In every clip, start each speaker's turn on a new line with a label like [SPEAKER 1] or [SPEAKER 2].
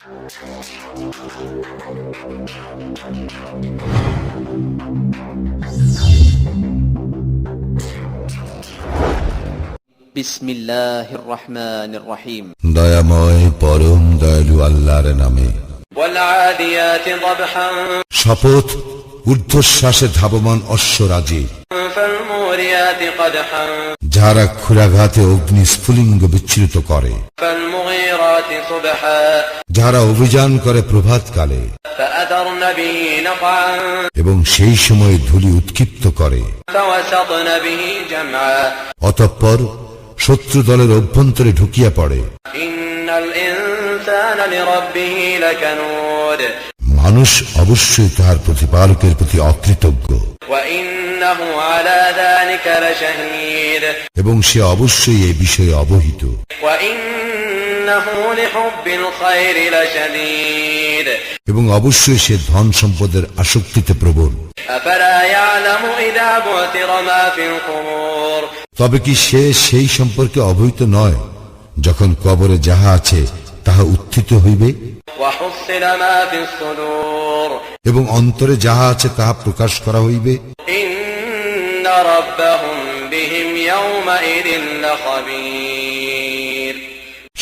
[SPEAKER 1] বিসমিল্লাহির রহমানির রহিম।
[SPEAKER 2] দয়াময় পরম দয়ালু আল্লাহর নামে।
[SPEAKER 1] ওয়াল আদিয়াত দবহান,
[SPEAKER 2] শপথ ঊর্ধ্বশ্বাসে ধাবমান অশ্বরাজি,
[SPEAKER 1] ফাল মুরিয়াত কদহান,
[SPEAKER 2] যারা ক্ষুরাঘাতে অগ্নি স্ফুলিঙ্গ বিচ্ছুরিত করে,
[SPEAKER 1] ফাল মুগীরাত সুবহা,
[SPEAKER 2] যারা অভিযান করে প্রভাতকালে,
[SPEAKER 1] ফাআদারনা বিহি নাকআন,
[SPEAKER 2] এবং সেই সময় ধূলি উৎক্ষিপ্ত করে,
[SPEAKER 1] ফাওয়াসাতনা বিহি জামআ,
[SPEAKER 2] অতঃপর শত্রু দলের অভ্যন্তরে ঢুকিয়া পড়ে।
[SPEAKER 1] ইন্নাল ইনসানা লিরাব্বিহি লাকানুদ,
[SPEAKER 2] মানুষ অবশ্যই তাহার প্রতিপালকের প্রতি অকৃতজ্ঞ,
[SPEAKER 1] ওয়া ইন্নাহু আলা যালিকা লাশাহীদ,
[SPEAKER 2] এবং সে অবশ্যই এই বিষয়ে অবহিত।
[SPEAKER 1] ওয়া ইন্নাহু লিহুব্বিল খায়রি লাশাদীদ,
[SPEAKER 2] এবং অবশ্যই সে ধন সম্পদের আসক্তিতে প্রবল।
[SPEAKER 1] আফালা ইয়ালামু ইযা বু'থিরা মা ফিল কুবুর,
[SPEAKER 2] তবে কি সে সেই সম্পর্কে অবহিত নয়, যখন কবরে যাহা আছে তাহা উত্থিত হইবে,
[SPEAKER 1] ওয়া হুসিলা মা ফিস সুদূর,
[SPEAKER 2] এবং অন্তরে যাহা আছে তাহা প্রকাশ করা হইবে।
[SPEAKER 1] ইন্না রাব্বাহুম বিহিম ইয়াওমাইযিন লাখাবীর,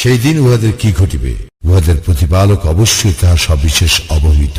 [SPEAKER 2] সেই দিন উহাদের কি ঘটিবে, উহাদের প্রতিপালক অবশ্যই তাহা সবিশেষ অবহিত।